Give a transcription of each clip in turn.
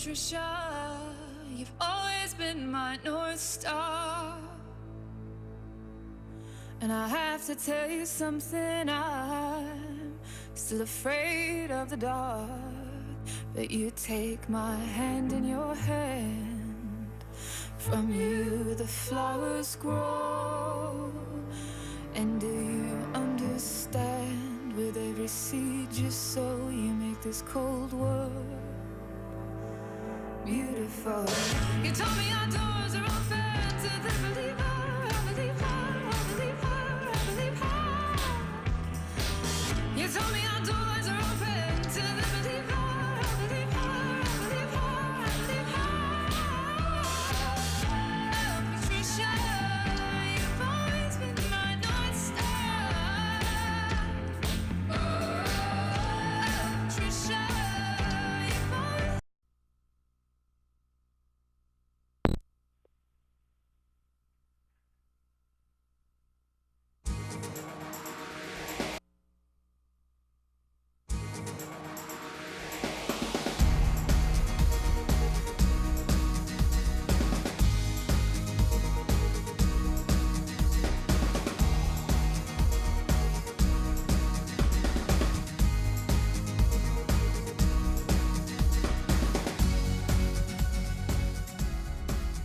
Patricia, you've always been my North Star. And I have to tell you something, I'm still afraid of the dark. But you take my hand in your hand, from you the flowers grow. And do you understand, with every seed you sow, you make this cold world beautiful. You told me our doors are open to the believer, I believe her, I believe her, I believe her. You told me our doors are open to the believer, I believe her, I believe her, I believe her. Patricia, you've always been my North Star. Patricia, you've always.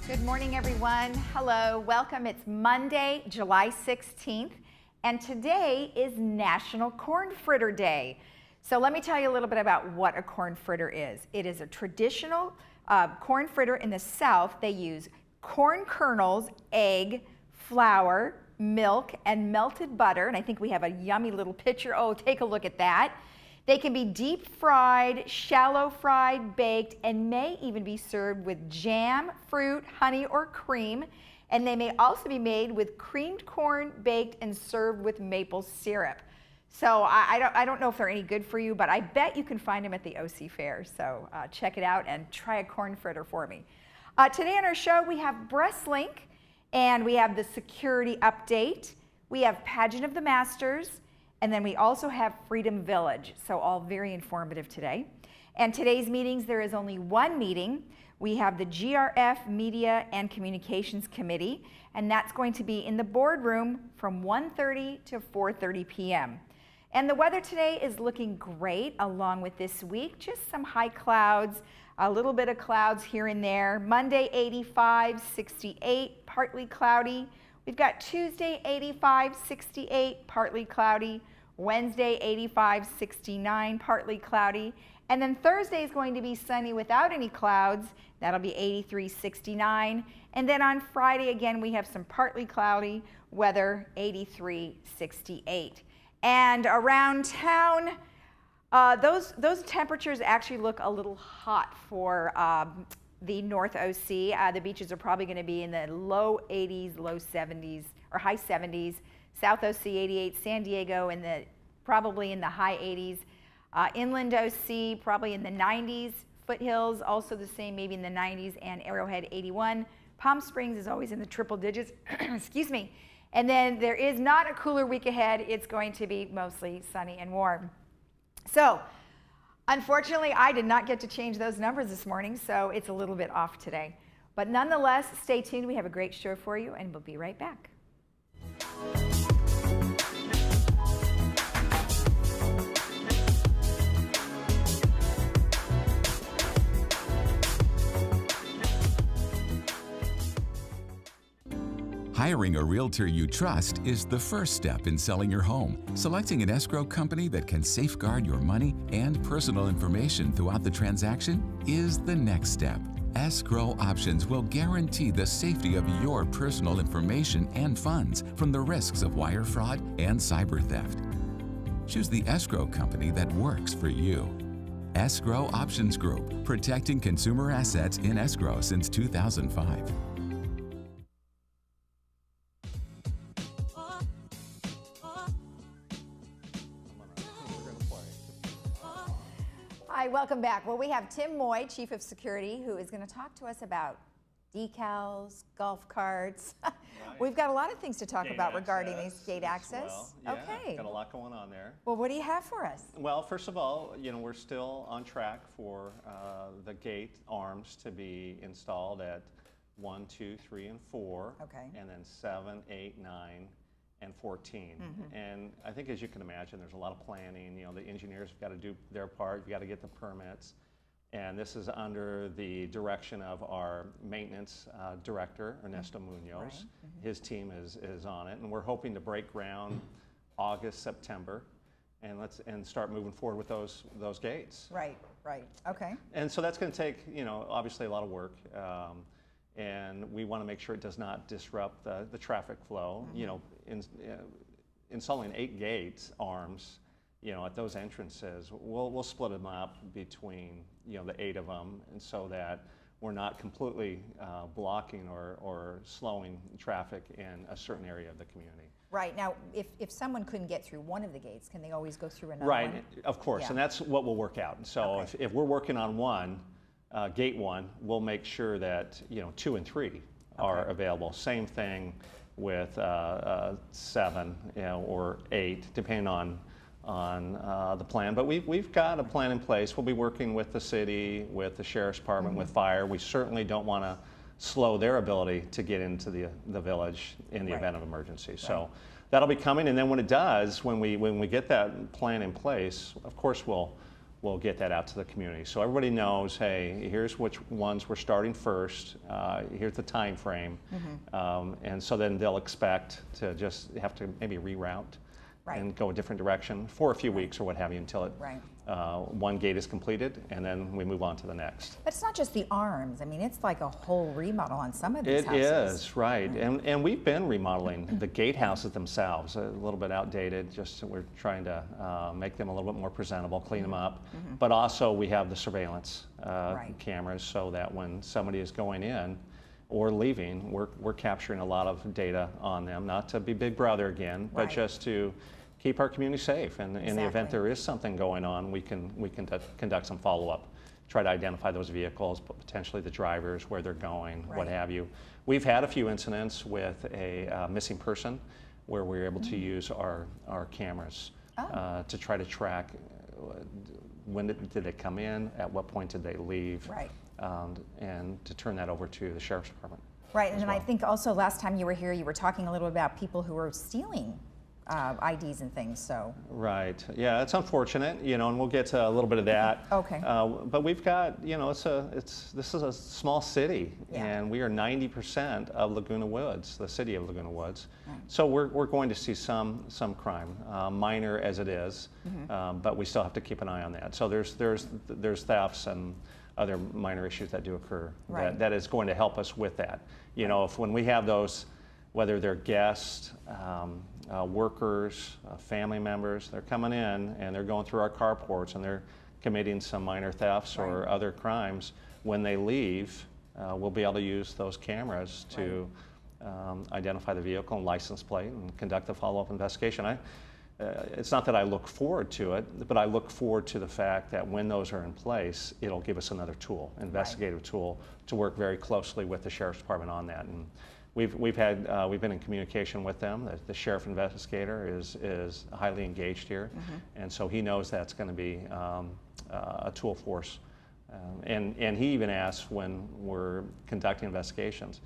Good morning, everyone. Hello, welcome. It's Monday, July 16th, and today is National Corn Fritter Day. So let me tell you a little bit about what a corn fritter is. It is a traditional corn fritter in the South. They use corn kernels, egg, flour, milk, and melted butter. And I think we have a yummy little picture. Oh, take a look at that. They can be deep fried, shallow fried, baked, and may even be served with jam, fruit, honey, or cream. And they may also be made with creamed corn, baked, and served with maple syrup. So I don't know if they're any good for you, but I bet you can find them at the OC Fair. So check it out and try a corn fritter for me. Today on our show, we have BreastLink, and we have the security update. We have Pageant of the Masters. And then we also have Freedom Village, so all very informative today. And today's meetings, there is only one meeting. We have the GRF Media and Communications Committee, and that's going to be in the boardroom from 1:30 to 4:30 p.m. And the weather today is looking great along with this week, just some high clouds, a little bit of clouds here and there. Monday, 85, 68, partly cloudy. We've got Tuesday, 85, 68, partly cloudy. Wednesday, 85, 69, partly cloudy. And then Thursday is going to be sunny without any clouds. That'll be 83, 69. And then on Friday, again, we have some partly cloudy weather, 83, 68. And around town, those temperatures actually look a little hot for the North OC. The beaches are probably going to be in the low 80s, low 70s, or high 70s. South OC 88, San Diego probably in the high 80s. Inland OC probably in the 90s. Foothills also the same, maybe in the 90s, and Arrowhead 81. Palm Springs is always in the triple digits. Excuse me. And then there is not a cooler week ahead. It's going to be mostly sunny and warm. So unfortunately, I did not get to change those numbers this morning, so it's a little bit off today. But nonetheless, stay tuned. We have a great show for you, and we'll be right back. Hiring a realtor you trust is the first step in selling your home. Selecting an escrow company that can safeguard your money and personal information throughout the transaction is the next step. Escrow Options will guarantee the safety of your personal information and funds from the risks of wire fraud and cyber theft. Choose the escrow company that works for you. Escrow Options Group, protecting consumer assets in escrow since 2005. Hi, welcome back. Well, we have Tim Moy, Chief of Security, who is going to talk to us about decals, golf carts. We've got a lot of things to talk Gate about regarding access these gate as access. well. Yeah, Okay. got a lot going on there. Well, what do you have for us? Well, first of all, we're still on track for the gate arms to be installed at 1, 2, 3, and 4. Okay. And then 7, 8, 9, and 14. And I think, as you can imagine, there's a lot of planning. The engineers have got to do their part. You've got to get the permits. And this is under the direction of our maintenance director, Ernesto Munoz. Right. His team is on it, and we're hoping to break ground August, September, and start moving forward with those gates. Right. Okay. And so that's going to take, obviously a lot of work, and we want to make sure it does not disrupt the traffic flow. Installing 8 gate arms, at those entrances, we'll split them up between, the 8 of them, and so that we're not completely blocking or slowing traffic in a certain area of the community. Right. Now, if someone couldn't get through one of the gates, can they always go through another Right, one? of course, Yeah. and that's what we'll work out. So Okay. if we're working on one, gate 1, we'll make sure that 2 and 3 are available. Same thing with 7, or 8, depending on the plan. But we've got a plan in place. We'll be working with the city, with the sheriff's department, with fire. We certainly don't want to slow their ability to get into the village in the Right. event of emergency. So that'll be coming, and then when it does, when we get that plan in place, of course we'll get that out to the community. So everybody knows, hey, here's which ones we're starting first, here's the time frame, and so then they'll expect to just have to maybe reroute Right. and go a different direction for a few weeks or what have you until Right. one gate is completed, and then we move on to the next. But it's not just the arms. I mean, it's like a whole remodel on some of these It houses. is, right. And we've been remodeling the gatehouses themselves, a little bit outdated, just we're trying to make them a little bit more presentable, clean them up. But also we have the surveillance Right. cameras so that when somebody is going in or leaving, we're capturing a lot of data on them, not to be Big Brother again, but Right. just to keep our community safe. And in the event Exactly. there is something going on, we can conduct some follow-up, try to identify those vehicles, potentially the drivers, where they're going, what Right. have you. We've had a few incidents with a missing person where we were able to use our cameras to try to track when did they come in, at what point did they leave, Right. and to turn that over to the sheriff's department. Right, and as then I well. think also last time you were here, you were talking a little about people who were stealing IDs and things, so. Right. Yeah, it's unfortunate, and we'll get to a little bit of that. Okay. But we've got, this is a small city, Yeah. and we are 90% of Laguna Woods, the city of Laguna Woods. Right. So we're going to see some crime, minor as it is, but we still have to keep an eye on that. So there's thefts and other minor issues that do occur. Right. That is going to help us with that. If when we have those, whether they're guests, workers, family members, they're coming in and they're going through our carports and they're committing some minor thefts or Right. other crimes. When they leave, we'll be able to use those cameras to identify the vehicle and license plate and conduct a follow-up investigation. It's not that I look forward to it, but I look forward to the fact that when those are in place, it'll give us another tool, investigative tool, to work very closely with the sheriff's department on that. And we've been in communication with them. The sheriff investigator is highly engaged here, and so he knows that's going to be a tool for us. And he even asks when we're conducting investigations,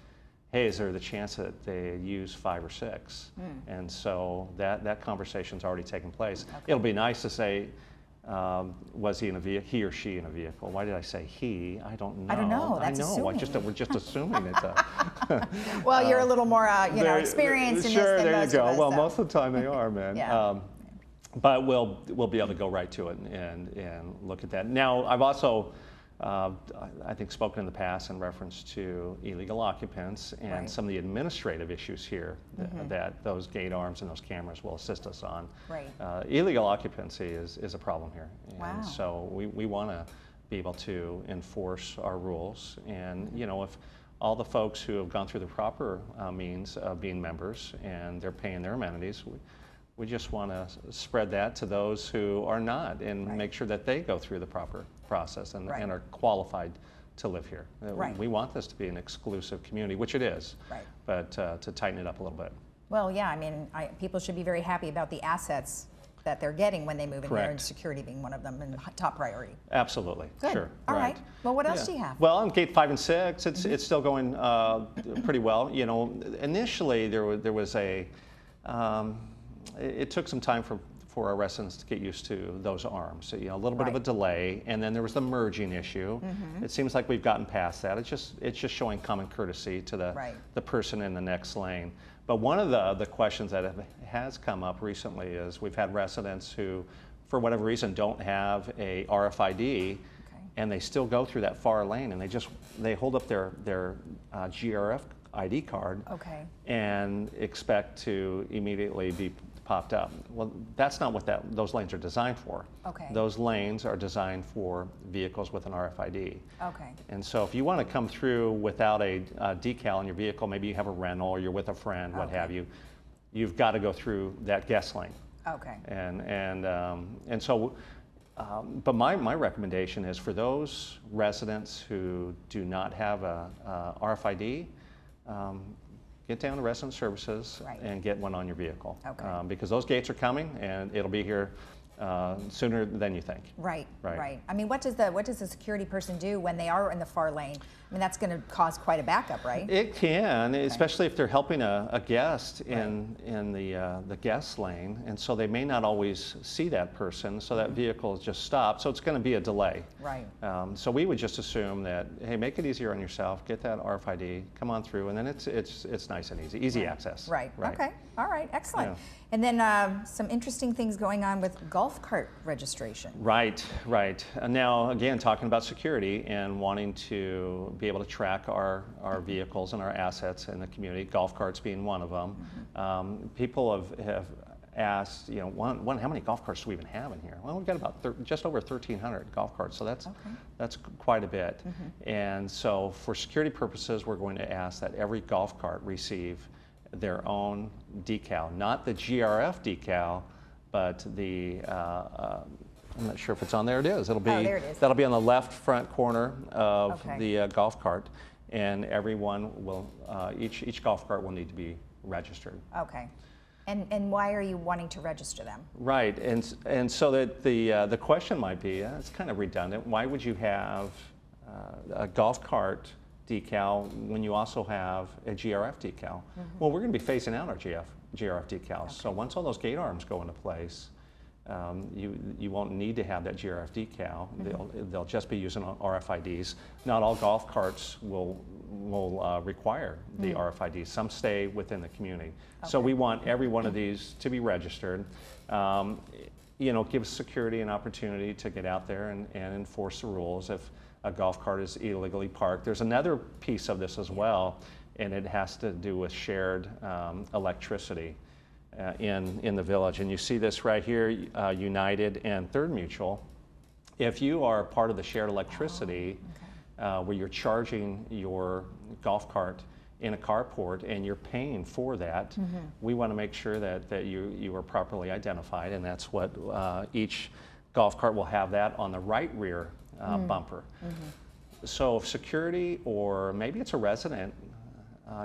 hey, is there the chance that they use 5 or 6? And so that conversation's already taken place. Okay. It'll be nice to say, was he in a vehicle, he or she in a vehicle? Why did I say he? I don't know. I don't know, that's We're just assuming it's a. Well, you're a little more, experienced in sure, this than there most you go. of us. Well, so. most of the time they are, man. Yeah. But we'll be able to go right to it and look at that. Now, I've also, I think, spoken in the past in reference to illegal occupants and Right. some of the administrative issues here that those gate arms and those cameras will assist us on. Right. Illegal occupancy is a problem here. And Wow. so we want to be able to enforce our rules. And, if all the folks who have gone through the proper means of being members and they're paying their amenities, we just want to spread that to those who are not and Right. make sure that they go through the proper process and Right. are qualified to live here. Right. We want this to be an exclusive community, which it is, Right. but to tighten it up a little bit. Well, yeah, I mean, people should be very happy about the assets that they're getting when they move in here, and Correct. security being one of them and top priority. Absolutely. Good. Sure. All right. Well, what else do you have? Well, on gate 5 and 6, it's still going pretty well. You know, initially there was a, it took some time for our residents to get used to those arms. So, you know, a little bit of a Right. delay, and then there was the merging issue. It seems like we've gotten past that. It's just showing common courtesy to Right. the person in the next lane. But one of the questions that has come up recently is we've had residents who, for whatever reason, don't have a RFID, and they still go through that far lane, and they hold up their GRF ID card Okay. and expect to immediately be popped up. Well, that's not what those lanes are designed for. Okay. Those lanes are designed for vehicles with an RFID. Okay. And so if you want to come through without a decal in your vehicle, maybe you have a rental or you're with a friend, what have you, you've got to go through that guest lane. Okay. And so, but my recommendation is for those residents who do not have a RFID, get down to Resident Services Right. and get one on your vehicle. Okay. Because those gates are coming and it'll be here sooner than you think. Right, Right. right. I mean, what does the security person do when they are in the far lane? I mean, that's going to cause quite a backup, right? It can, especially if they're helping a guest in the guest lane, and so they may not always see that person, so that vehicle is just stopped, so it's going to be a delay. Right. So we would just assume that, hey, make it easier on yourself, get that RFID, come on through, and then it's nice and easy access. Right. Okay. All right. Excellent. Yeah. And then some interesting things going on with golf cart registration. Right, right. Now, again, talking about security and wanting to be able to track our vehicles and our assets in the community, golf carts being one of them. People have asked, you know, one, how many golf carts do we even have in here? Well, we've got about just over 1,300 golf carts, so that's quite a bit. And so for security purposes, we're going to ask that every golf cart receive their own decal, not the GRF decal, but the, I'm not sure if it's on there, it is. It'll be, there it is. That'll be on the left front corner of Okay. the golf cart, and everyone will, each golf cart will need to be registered. Okay. And why are you wanting to register them? Right, and so that the question might be, it's kind of redundant, why would you have a golf cart decal when you also have a GRF decal? Well, we're going to be phasing out our GRF decals. So once all those gate arms go into place, you won't need to have that GRF decal. They'll just be using RFIDs. Not all golf carts will require the RFIDs. Some stay within the community. So we want every one of these to be registered. You know, gives security an opportunity to get out there and enforce the rules if a golf cart is illegally parked. There's another piece of this as well, and it has to do with shared electricity in the village. And you see this right here, United and Third Mutual. If you are part of the shared electricity, where you're charging your golf cart in a carport and you're paying for that, we want to make sure that you are properly identified, and that's what each golf cart will have that on the right rear bumper. So if security, or maybe it's a resident,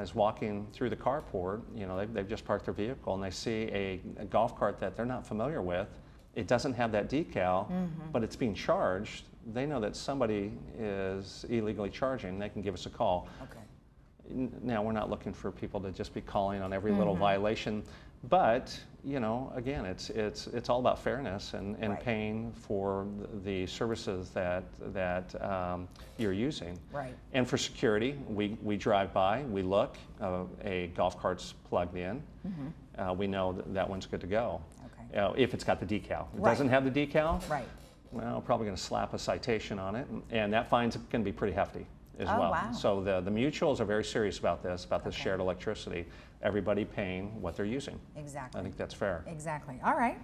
is walking through the carport, you know, they've just parked their vehicle and they see a golf cart that they're not familiar with, it doesn't have that decal, but it's being charged, they know that somebody is illegally charging, they can give us a call. Okay. Now, we're not looking for people to just be calling on every little violation, but, you know, again, it's all about fairness and Right. paying for the services that you're using. Right. And for security, we drive by, we look, a golf cart's plugged in, we know that one's good to go. Okay. If it's got the decal. If it Right. doesn't have the decal, Right. well, we're probably going to slap a citation on it, and that fine's going to be pretty hefty as Oh, well. wow. So the mutuals are very serious about this shared electricity. Everybody paying what they're using. Exactly. I think that's fair. Exactly. All right.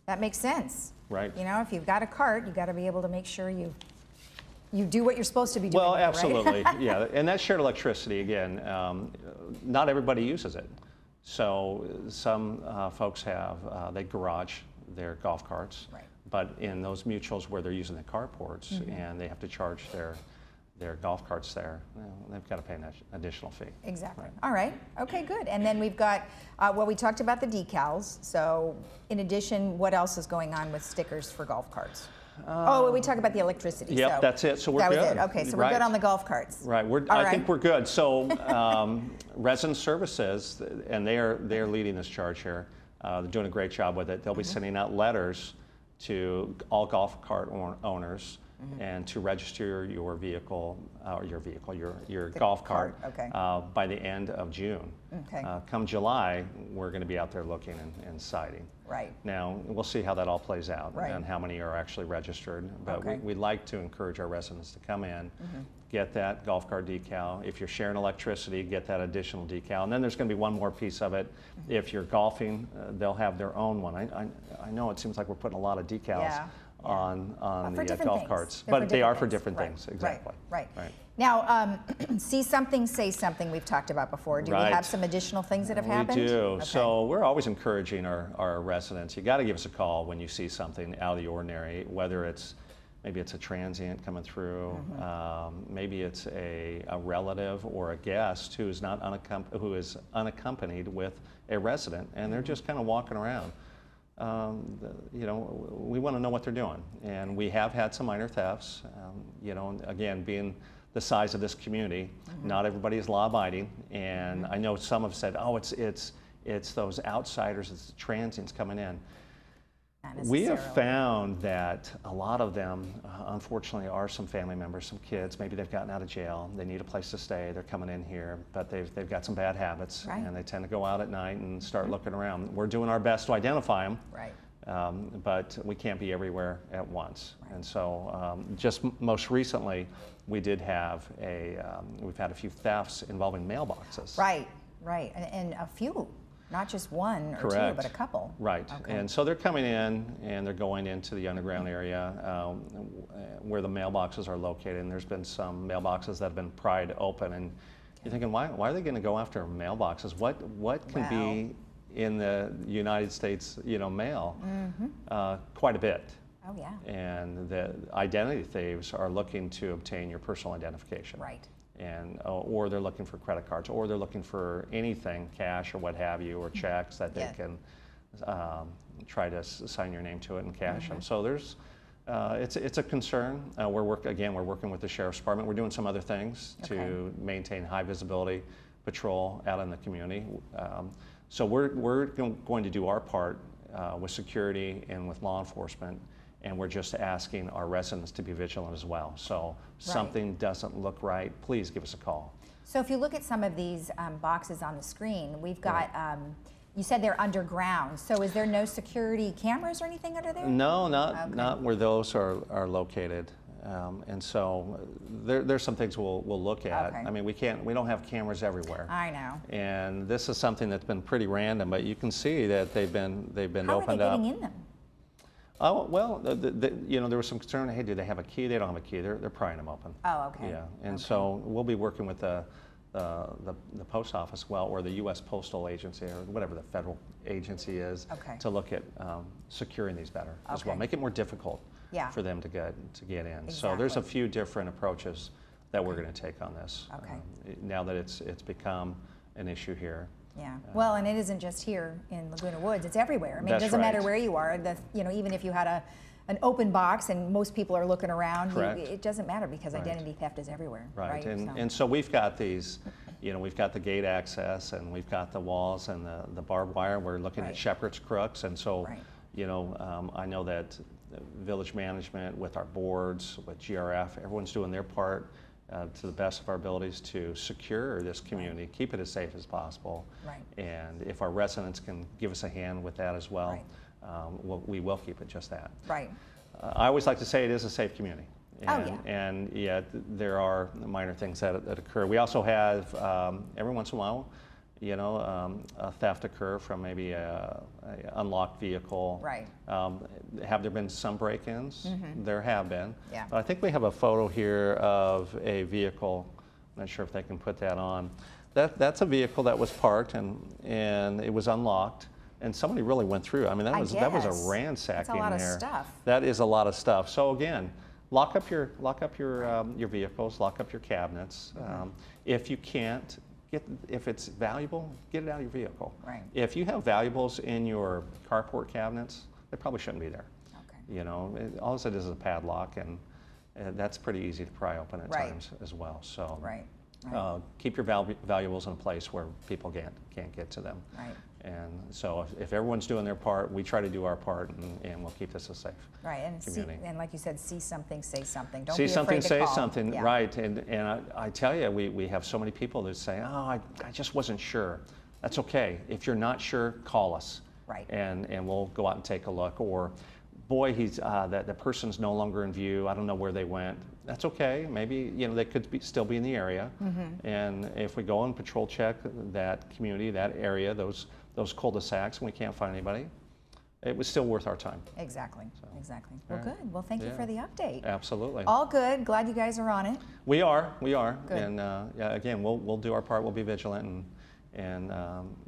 That makes sense. Right. You know, if you've got a cart, you got to be able to make sure you do what you're supposed to be doing. Well, with it, right? absolutely, yeah. And that shared electricity, again, not everybody uses it. So some folks they garage their golf carts. Right. But in those mutuals where they're using the carports and they have to charge their golf carts there, they've got to pay an additional fee. Exactly. All right. Okay, good. And then we've got, well, we talked about the decals. So in addition, what else is going on with stickers for golf carts? Oh, we talked about the electricity. Yep, so that's it. So we're good. That was it. Okay, so we're good on the golf carts. Right. I think we're good. So Resident Services, and they're leading this charge here. They're doing a great job with it. They'll be sending out letters to all golf cart owners and to register your vehicle, your golf cart okay. By the end of June. Okay. Come July, we're going to be out there looking and citing. Right. Now, we'll see how that all plays out Right. and how many are actually registered. But Okay. we'd like to encourage our residents to come in, get that golf cart decal. If you're sharing electricity, get that additional decal. And then there's going to be one more piece of it. If you're golfing, they'll have their own one. I know it seems like we're putting a lot of decals Yeah. on For the different golf things. carts, They're but they are for things. different Right. things. Exactly. Right. Now, see something, say something we've talked about before. Do we Right. have some additional things that have happened? We do. Okay. So we're always encouraging our residents. You got to give us a call when you see something out of the ordinary, whether maybe it's a transient coming through, maybe it's a relative or a guest who is unaccompanied with a resident, and they're just kind of walking around. We want to know what they're doing, and we have had some minor thefts. Again, being the size of this community, not everybody is law-abiding, and I know some have said, "Oh, it's those outsiders, it's the transients coming in." We have found that a lot of them, unfortunately, are some family members, some kids. Maybe they've gotten out of jail. They need a place to stay. They're coming in here, but they've got some bad habits, Right. and they tend to go out at night and start looking around. We're doing our best to identify them, Right. but we can't be everywhere at once. Right. And so, just most recently, we've had a few thefts involving mailboxes. Right. And a few. Not just one or Correct. two, but a couple. Right. Okay. And so they're coming in and they're going into the underground area where the mailboxes are located. And there's been some mailboxes that have been pried open. And you're thinking, why are they going to go after mailboxes? What can be in the United States, mail? Quite a bit. Oh, yeah. And the identity thieves are looking to obtain your personal identification. Right. And or they're looking for credit cards, or they're looking for anything, cash or what have you, or checks that they can try to sign your name to it and cash them. So there's it's a concern. We're working with the Sheriff's Department. We're doing some other things to maintain high visibility patrol out in the community. So we're going to do our part with security and with law enforcement. And we're just asking our residents to be vigilant as well. So something doesn't look right, please give us a call. So if you look at some of these boxes on the screen, we've got, you said they're underground. So is there no security cameras or anything under there? No, not where those are located. And so there's some things we'll look at. Okay. I mean, we don't have cameras everywhere. I know. And this is something that's been pretty random, but you can see that they've been How opened are up. they getting in them? Oh, well, there was some concern, hey, do they have a key? They don't have a key. They're prying them open. Oh, okay. Yeah, and so we'll be working with the post office, or the U.S. Postal Agency, or whatever the federal agency is, to look at securing these better as well. Make it more difficult for them to get in. Exactly. So there's a few different approaches that we're going to take on this. Now that it's become an issue here. Yeah. Well, and it isn't just here in Laguna Woods; it's everywhere. I mean, That's it doesn't matter right. where you are. Even if you had an open box and most people are looking around, it doesn't matter because identity theft is everywhere. Right. And so we've got these, we've got the gate access, and we've got the walls and the barbed wire. We're looking at shepherd's crooks, and so I know that village management with our boards, with GRF, everyone's doing their part. To the best of our abilities to secure this community, keep it as safe as possible. Right. And if our residents can give us a hand with that as well, we will keep it just that. Right. I always like to say it is a safe community. And, And there are minor things that occur. We also have, every once in a while, a theft occur from maybe a unlocked vehicle. Right. Have there been some break-ins? There have been. Yeah. But I think we have a photo here of a vehicle. I'm not sure if they can put that on. That's a vehicle that was parked and it was unlocked. And somebody really went through. I mean, that was a ransacking there. That's a lot of stuff. That is a lot of stuff. So again, lock up your vehicles, lock up your cabinets. If you can't, if it's valuable, get it out of your vehicle. Right. If you have valuables in your carport cabinets, they probably shouldn't be there. Okay. You know, all it is a padlock, and that's pretty easy to pry open at times as well. So Right. keep your valuables in a place where people can't get to them. Right. And so if everyone's doing their part, we try to do our part, and we'll keep this a safe Right, and community. and like you said, see something, say something. Don't See be something, afraid to say call. something, Yeah. right. And I tell you, we have so many people that say, oh, I just wasn't sure. That's okay. If you're not sure, call us. Right. And we'll go out and take a look. Or, boy, the person's no longer in view. I don't know where they went. That's okay. Maybe, you know, they could still be in the area. And if we go and patrol check that community, that area, those cul-de-sacs, and we can't find anybody, it was still worth our time. Exactly, exactly. Well, all right. good. Well, thank you for the update. Absolutely. All good. Glad you guys are on it. We are. Good. And yeah, again, we'll do our part. We'll be vigilant, and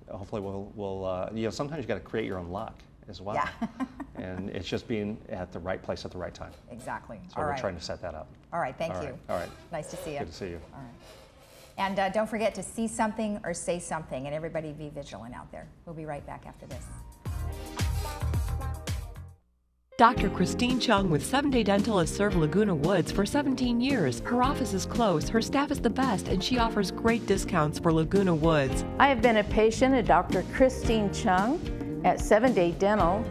hopefully we'll you know, sometimes you got to create your own luck as well. Yeah. And it's just being at the right place at the right time. Exactly. So we're trying to set that up. All right, thank All you. right. All right. Nice to see you. Good to see you. All right. And don't forget to see something or say something, and everybody be vigilant out there. We'll be right back after this. Dr. Christine Chung with 7-Day Dental has served Laguna Woods for 17 years. Her office is close, her staff is the best, and she offers great discounts for Laguna Woods. I have been a patient of Dr. Christine Chung at 7-Day Dental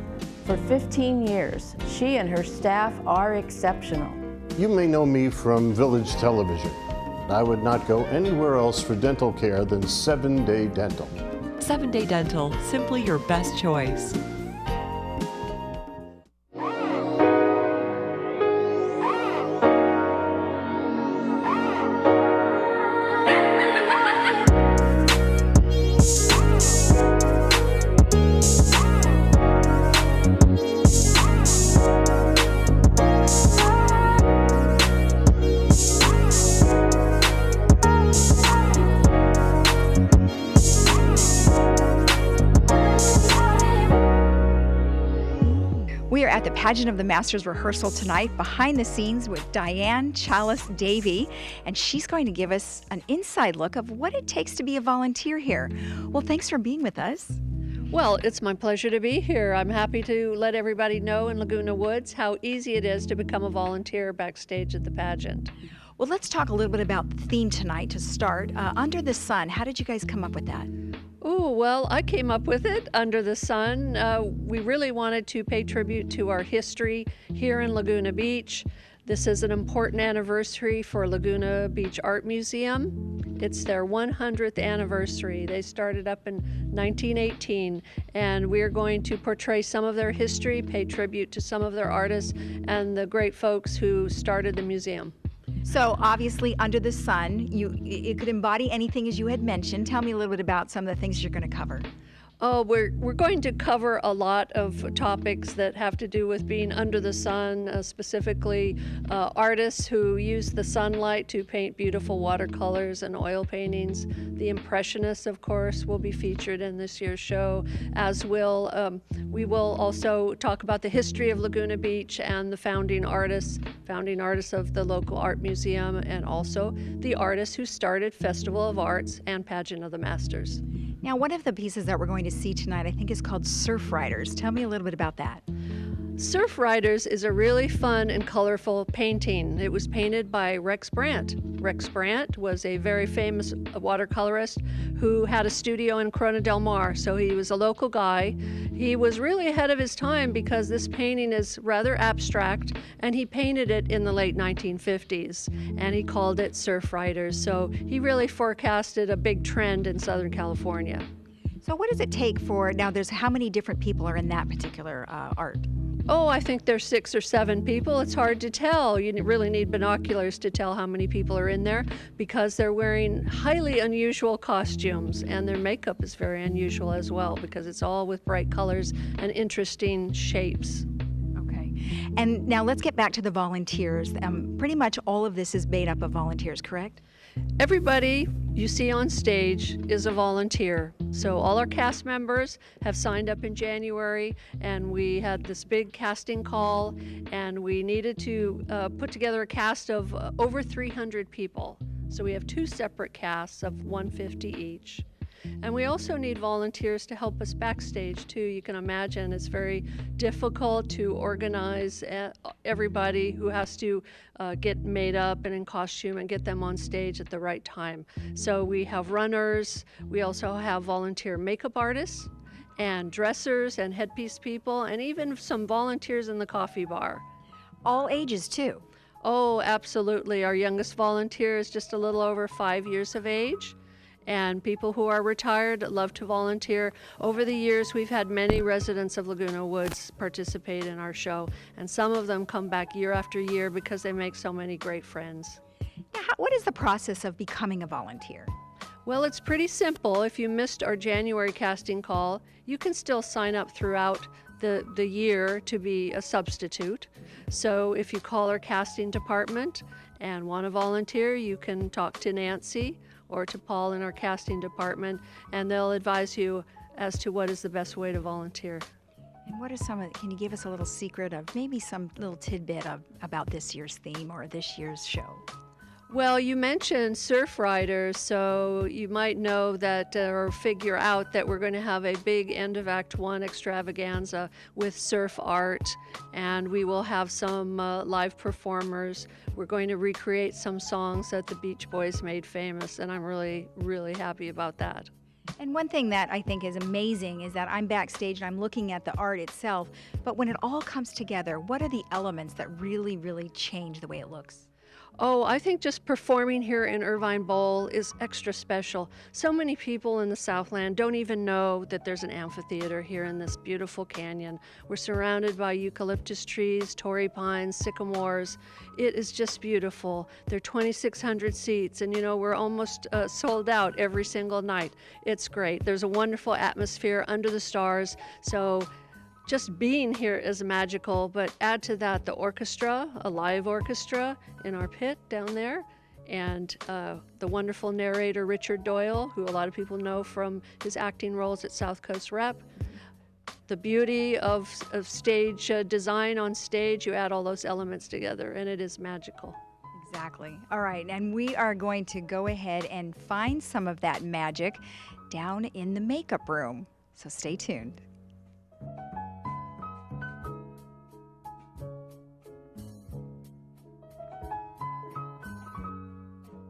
for 15 years. She and her staff are exceptional. You may know me from Village Television. I would not go anywhere else for dental care than 7-Day Dental. 7-Day Dental, simply your best choice. We are at the Pageant of the Masters rehearsal tonight, behind the scenes with Diane Chalice Davey, and she's going to give us an inside look of what it takes to be a volunteer here. Well, thanks for being with us. Well, it's my pleasure to be here. I'm happy to let everybody know in Laguna Woods how easy it is to become a volunteer backstage at the pageant. Well, let's talk a little bit about the theme tonight to start. Under the Sun, how did you guys come up with that? Oh, well, I came up with it, Under the Sun. We really wanted to pay tribute to our history here in Laguna Beach. This is an important anniversary for Laguna Beach Art Museum. It's their 100th anniversary. They started up in 1918, and we're going to portray some of their history, pay tribute to some of their artists and the great folks who started the museum. So obviously, Under the Sun, it could embody anything as you had mentioned. Tell me a little bit about some of the things you're going to cover. Oh, we're going to cover a lot of topics that have to do with being under the sun, specifically artists who use the sunlight to paint beautiful watercolors and oil paintings. The Impressionists, of course, will be featured in this year's show, as will, we will also talk about the history of Laguna Beach and the founding artists of the local art museum, and also the artists who started Festival of Arts and Pageant of the Masters. Now, one of the pieces that we're going to see tonight, I think, is called Surf Riders. Tell me a little bit about that. Surf Riders is a really fun and colorful painting. It was painted by Rex Brandt. Rex Brandt was a very famous watercolorist who had a studio in Corona del Mar, so he was a local guy. He was really ahead of his time because this painting is rather abstract, and he painted it in the late 1950s, and he called it Surf Riders. So he really forecasted a big trend in Southern California. So what does it take for, now there's how many different people are in that particular art? Oh, I think there's 6 or 7 people. It's hard to tell. You really need binoculars to tell how many people are in there because they're wearing highly unusual costumes, and their makeup is very unusual as well because it's all with bright colors and interesting shapes. Okay. And now let's get back to the volunteers. Pretty much all of this is made up of volunteers, correct? Everybody you see on stage is a volunteer. So all our cast members have signed up in January, and we had this big casting call, and we needed to put together a cast of over 300 people. So we have 2 separate casts of 150 each. And we also need volunteers to help us backstage too. You can imagine it's very difficult to organize everybody who has to get made up and in costume and get them on stage at the right time. So we have runners, we also have volunteer makeup artists and dressers and headpiece people, and even some volunteers in the coffee bar. All ages too. Oh, absolutely. Our youngest volunteer is just a little over 5 years of age. And people who are retired love to volunteer. Over the years, we've had many residents of Laguna Woods participate in our show, and some of them come back year after year because they make so many great friends. Now, what is the process of becoming a volunteer? Well, it's pretty simple. If you missed our January casting call, you can still sign up throughout the year to be a substitute. So if you call our casting department and want to volunteer, you can talk to Nancy or to Paul in our casting department, and they'll advise you as to what is the best way to volunteer. And what are can you give us a little secret of maybe some little tidbit about this year's theme or this year's show? Well, you mentioned surf riders, so you might know that or figure out that we're going to have a big end of Act 1 extravaganza with surf art, and we will have some live performers. We're going to recreate some songs that the Beach Boys made famous, and I'm really, really happy about that. And one thing that I think is amazing is that I'm backstage and I'm looking at the art itself, but when it all comes together, what are the elements that really, really change the way it looks? Oh, I think just performing here in Irvine Bowl is extra special. So many people in the Southland don't even know that there's an amphitheater here in this beautiful canyon. We're surrounded by eucalyptus trees, torrey pines, sycamores. It is just beautiful. There are 2,600 seats, and you know, we're almost sold out every single night. It's great. There's a wonderful atmosphere under the stars. So just being here is magical, but add to that the orchestra, a live orchestra in our pit down there, and the wonderful narrator Richard Doyle, who a lot of people know from his acting roles at South Coast Rep. The beauty of stage design on stage, you add all those elements together, and it is magical. Exactly. All right, and we are going to go ahead and find some of that magic down in the makeup room, so stay tuned.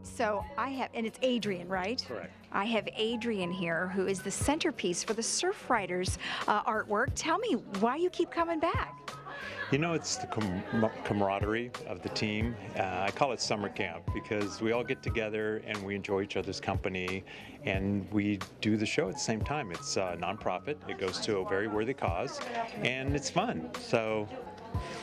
So I have, and it's Adrian, right? Correct. I have Adrian here, who is the centerpiece for the Surf Riders artwork. Tell me why you keep coming back. You know, it's the camaraderie of the team. I call it summer camp because we all get together and we enjoy each other's company, and we do the show at the same time. It's a nonprofit. It goes to a very worthy cause, and it's fun. So.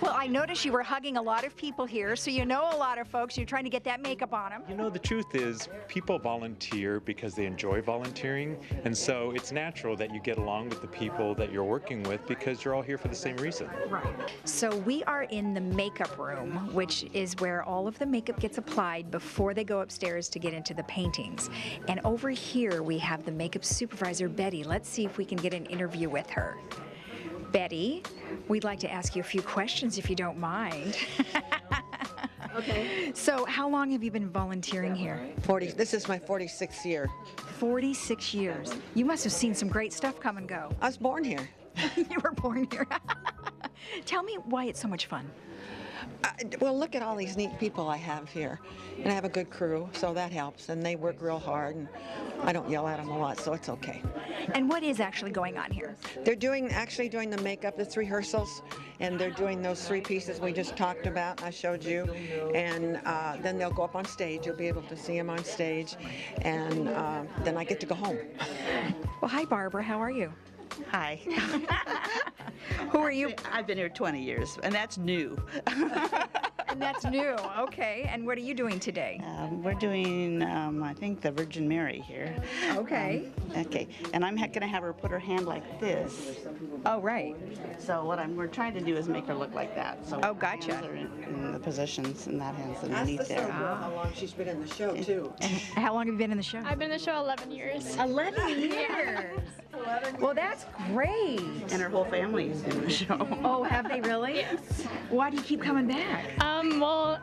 Well, I noticed you were hugging a lot of people here, so you know a lot of folks. You're trying to get that makeup on them. You know, the truth is people volunteer because they enjoy volunteering, and so it's natural that you get along with the people that you're working with because you're all here for the same reason. Right. So we are in the makeup room, which is where all of the makeup gets applied before they go upstairs to get into the paintings. And over here we have the makeup supervisor, Betty. Let's see if we can get an interview with her. Betty, we'd like to ask you a few questions if you don't mind. Okay. So how long have you been volunteering here? This is my 46th year. 46 years. You must have seen some great stuff come and go. I was born here. You were born here. Tell me why it's so much fun. Well, look at all these neat people I have here. And I have a good crew, so that helps. And they work real hard, and I don't yell at them a lot, so it's okay. And what is actually going on here? They're actually doing the makeup, it's rehearsals, and they're doing those 3 pieces we just talked about, I showed you. And then they'll go up on stage. You'll be able to see them on stage. And then I get to go home. Well, hi, Barbara. How are you? Hi. Who are you? I've been here 20 years, and that's new. And that's new. Okay. And what are you doing today? We're doing, I think, the Virgin Mary here. Okay. Okay. And I'm going to have her put her hand like this. Oh, right. So what we're trying to do is make her look like that. So oh, gotcha. Hands are in the positions, and that hand's Ask underneath the there. girl how long she's been in the show, too. And how long have you been in the show? I've been in the show 11 years. 11 years. Well, that's great. And her whole family is in the show. Oh, have they really? Yes. Why do you keep coming back? Well,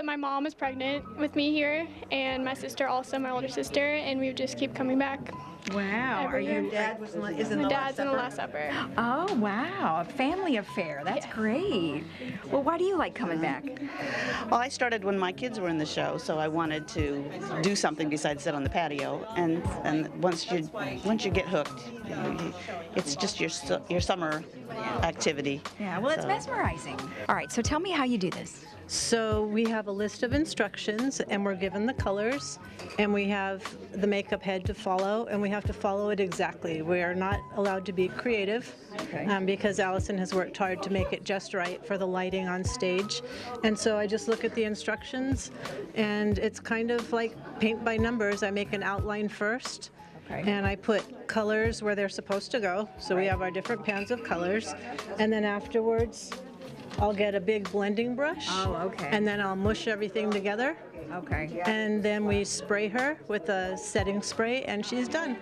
my mom is pregnant with me here, and my sister also, my older sister, and we just keep coming back. Wow. Every year. Your dad is in My the dad's in the Last Supper. Oh, wow. A family affair. That's great. Well, why do you like coming back? Well, I started when my kids were in the show, so I wanted to do something besides sit on the patio. And once you get hooked, it's just your summer activity. Yeah, well, it's mesmerizing. All right, so tell me how you do this. So we have a list of instructions, and we're given the colors, and we have the makeup head to follow, and we have to follow it exactly. We are not allowed to be creative, because Allison has worked hard to make it just right for the lighting on stage. And so I just look at the instructions, and it's kind of like paint by numbers. I make an outline first. And I put colors where they're supposed to go. So we have our different pans of colors. And then afterwards, I'll get a big blending brush. Oh, okay. And then I'll mush everything together. Okay. And then we spray her with a setting spray, and she's done.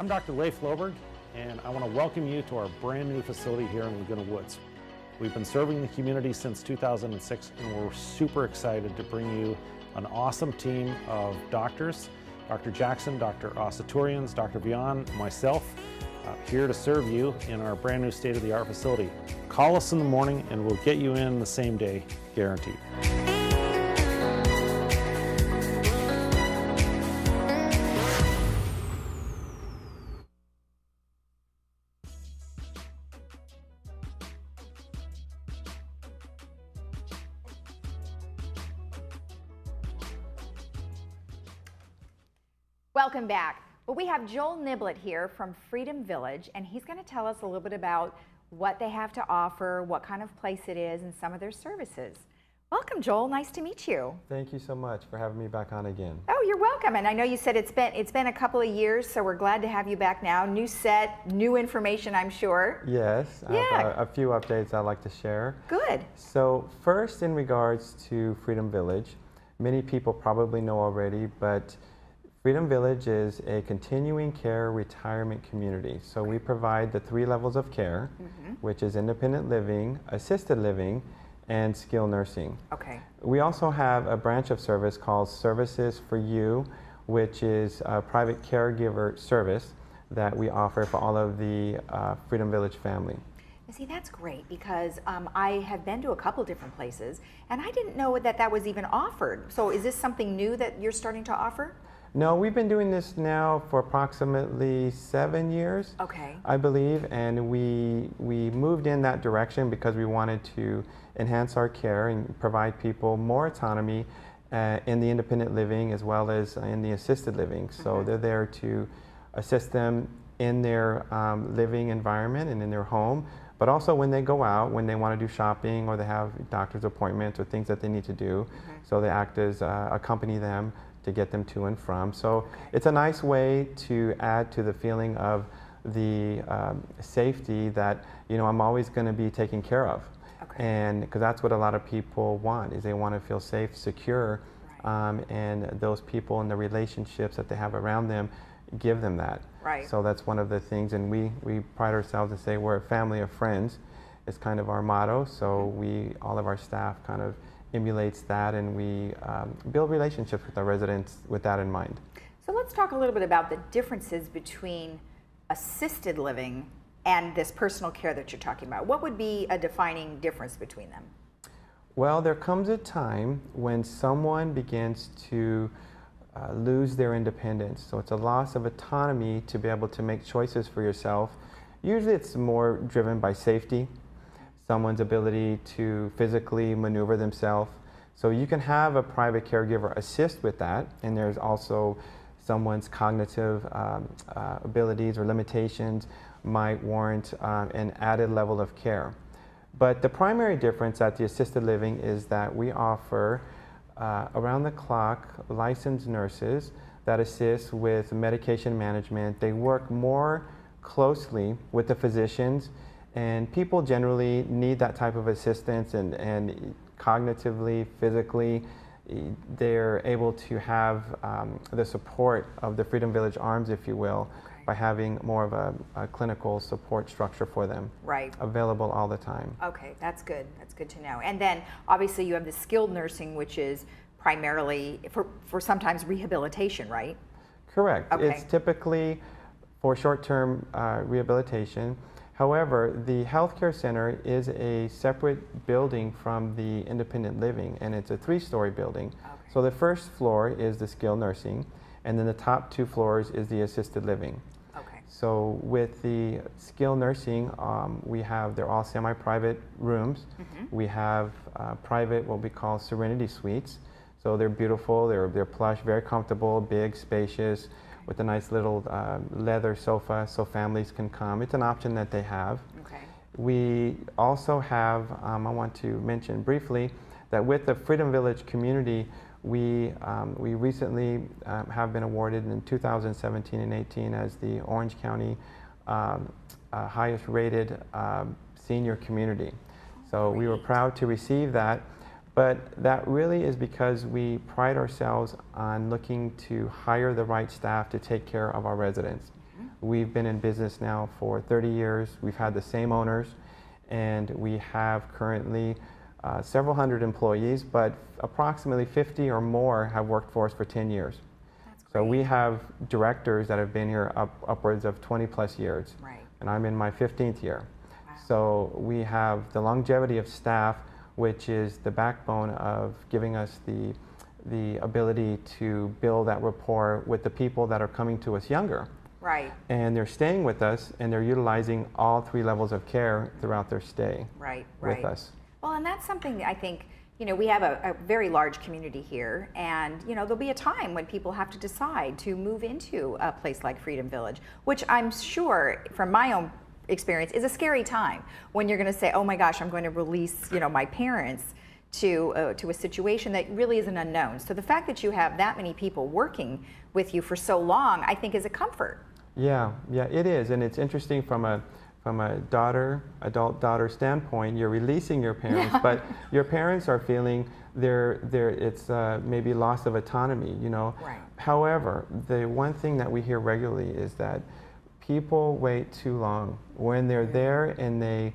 I'm Dr. Leif Loberg, and I want to welcome you to our brand new facility here in Laguna Woods. We've been serving the community since 2006, and we're super excited to bring you an awesome team of doctors, Dr. Jackson, Dr. Asaturians, Dr. Vian, myself, here to serve you in our brand new state-of-the-art facility. Call us in the morning and we'll get you in the same day, guaranteed. Welcome back. Well, we have Joel Niblett here from Freedom Village, and he's going to tell us a little bit about what they have to offer, what kind of place it is, and some of their services. Welcome, Joel. Nice to meet you. Thank you so much for having me back on again. Oh, you're welcome. And I know you said it's been a couple of years, so we're glad to have you back now. New set, new information, I'm sure. Yes, I have a few updates I'd like to share. Good. So first, in regards to Freedom Village, many people probably know already, but Freedom Village is a continuing care retirement community. So we provide the 3 levels of care, which is independent living, assisted living, and skilled nursing. Okay. We also have a branch of service called Services for You, which is a private caregiver service that we offer for all of the Freedom Village family. See, that's great because I have been to a couple different places and I didn't know that was even offered. So is this something new that you're starting to offer? No, we've been doing this now for approximately 7 years, Okay. I believe, and we moved in that direction because we wanted to enhance our care and provide people more autonomy in the independent living as well as in the assisted living. So they're there to assist them in their living environment and in their home, but also when they go out, when they want to do shopping or they have doctor's appointments or things that they need to do. So they act as accompany them to get them to and from. So it's a nice way to add to the feeling of the safety that, you know, I'm always going to be taken care of. And because that's what a lot of people want, is they want to feel safe, secure, and those people and the relationships that they have around them give them that. Right. So that's one of the things, and we pride ourselves and say we're a family of friends. It's kind of our motto. So all of our staff kind of emulates that, and we build relationships with our residents with that in mind. So let's talk a little bit about the differences between assisted living and this personal care that you're talking about. What would be a defining difference between them? Well, there comes a time when someone begins to lose their independence. So it's a loss of autonomy to be able to make choices for yourself. Usually it's more driven by safety, someone's ability to physically maneuver themselves. So you can have a private caregiver assist with that, and there's also someone's cognitive abilities or limitations might warrant an added level of care. But the primary difference at the assisted living is that we offer around-the-clock licensed nurses that assist with medication management. They work more closely with the physicians, and people generally need that type of assistance, and cognitively, physically, they're able to have the support of the Freedom Village Arms, if you will, by having more of a clinical support structure for them. Right. Available all the time. Okay, that's good. That's good to know. And then obviously you have the skilled nursing, which is primarily for sometimes rehabilitation, right? Correct. Okay. It's typically for short-term rehabilitation. However, the healthcare center is a separate building from the independent living, and it's a 3-story building. Okay. So the first floor is the skilled nursing, and then the top 2 floors is the assisted living. Okay. So with the skilled nursing, they're all semi-private rooms. We have private, what we call Serenity Suites. So they're beautiful, they're plush, very comfortable, big, spacious, with a nice little leather sofa so families can come. It's an option that they have. Okay. We also have, I want to mention briefly, that with the Freedom Village community, we recently have been awarded in 2017 and 18 as the Orange County highest rated senior community. So we were proud to receive that. But that really is because we pride ourselves on looking to hire the right staff to take care of our residents. We've been in business now for 30 years. We've had the same owners, and we have currently several hundred employees, but approximately 50 or more have worked for us for 10 years. So we have directors that have been here upwards of 20 plus years. Right. And I'm in my 15th year. Wow. So we have the longevity of staff, which is the backbone of giving us the ability to build that rapport with the people that are coming to us younger. Right. And they're staying with us, and they're utilizing all 3 levels of care throughout their stay with us. Well, and that's something that I think, you know, we have a very large community here, and, you know, there'll be a time when people have to decide to move into a place like Freedom Village, which I'm sure, from my own experience, is a scary time when you're going to say, oh my gosh, I'm going to release, you know, my parents to a situation that really is an unknown. So the fact that you have that many people working with you for so long, I think, is a comfort. Yeah, it is, and it's interesting from a adult daughter standpoint. You're releasing your parents, but your parents are feeling it's maybe loss of autonomy, you know. Right. However, the one thing that we hear regularly is that people wait too long. When they're there and they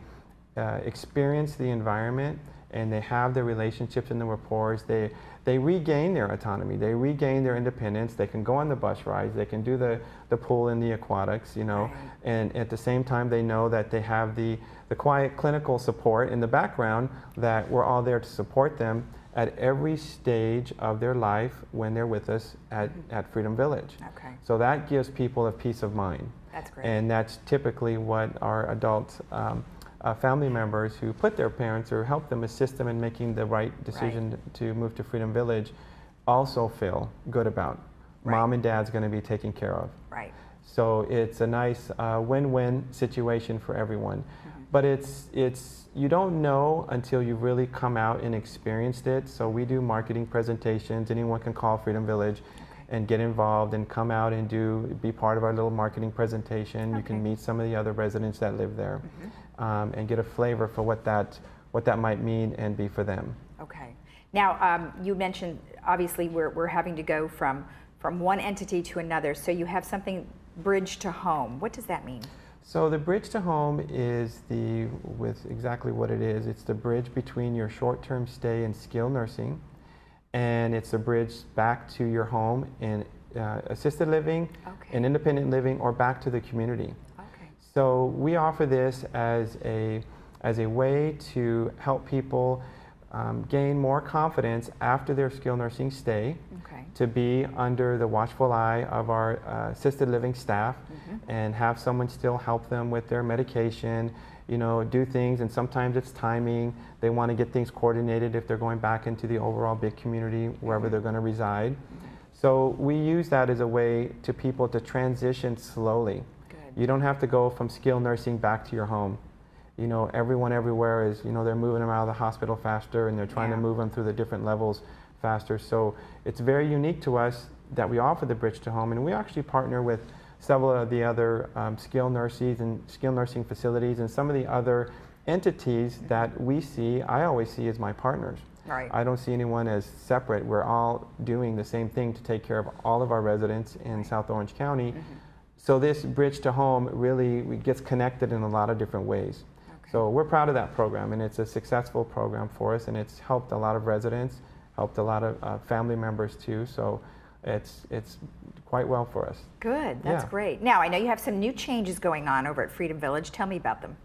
experience the environment and they have the relationships and the rapports, they regain their autonomy, they regain their independence, they can go on the bus rides, they can do the pool and the aquatics, you know, and at the same time they know that they have the quiet clinical support in the background, that we're all there to support them, at every stage of their life when they're with us at Freedom Village. Okay. So that gives people a peace of mind. That's great. And that's typically what our adult family members who put their parents or help them, assist them in making the right decision to move to Freedom Village also feel good about. Mom and dad's going to be taken care of. Right. So it's a nice win-win situation for everyone. But you don't know until you really come out and experienced it. So we do marketing presentations. Anyone can call Freedom Village and get involved and come out and be part of our little marketing presentation. You can meet some of the other residents that live there and get a flavor for what that might mean and be for them. Okay. Now, you mentioned obviously we're having to go from one entity to another. So you have something bridge to home. What does that mean? So the bridge to home is with exactly what it is. It's the bridge between your short-term stay in skilled nursing, and it's a bridge back to your home in assisted living, in independent living, or back to the community. Okay. So we offer this as a way to help people gain more confidence after their skilled nursing stay, to be under the watchful eye of our assisted living staff and have someone still help them with their medication, do things, and sometimes it's timing. They want to get things coordinated if they're going back into the overall big community, wherever they're going to reside. So we use that as a way to people to transition slowly. You don't have to go from skilled nursing back to your home. Everyone everywhere is, they're moving them out of the hospital faster, and they're trying to move them through the different levels faster. So it's very unique to us that we offer the Bridge to Home, and we actually partner with several of the other skilled nursing facilities and some of the other entities that I always see as my partners. Right. I don't see anyone as separate. We're all doing the same thing to take care of all of our residents in South Orange County. So this Bridge to Home really gets connected in a lot of different ways. So we're proud of that program, and it's a successful program for us, and it's helped a lot of residents, helped a lot of family members too. So it's quite well for us. Good, that's great. Now, I know you have some new changes going on over at Freedom Village. Tell me about them.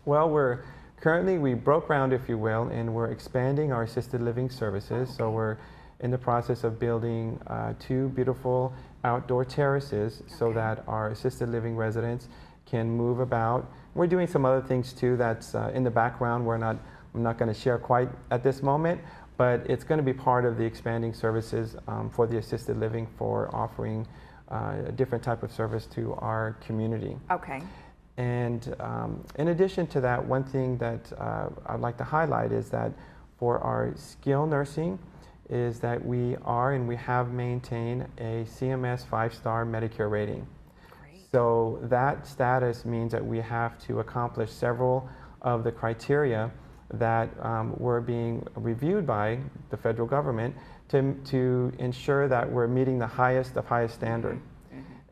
Well, we broke ground, if you will, and we're expanding our assisted living services. So we're in the process of building 2 beautiful outdoor terraces so that our assisted living residents can move about. We're doing some other things too that's in the background. I'm not going to share quite at this moment, but it's going to be part of the expanding services for the assisted living, for offering a different type of service to our community. Okay. And in addition to that, one thing that I'd like to highlight is that for our skilled nursing is that we have maintained a CMS 5-star Medicare rating. So that status means that we have to accomplish several of the criteria that were being reviewed by the federal government to ensure that we're meeting the highest standard.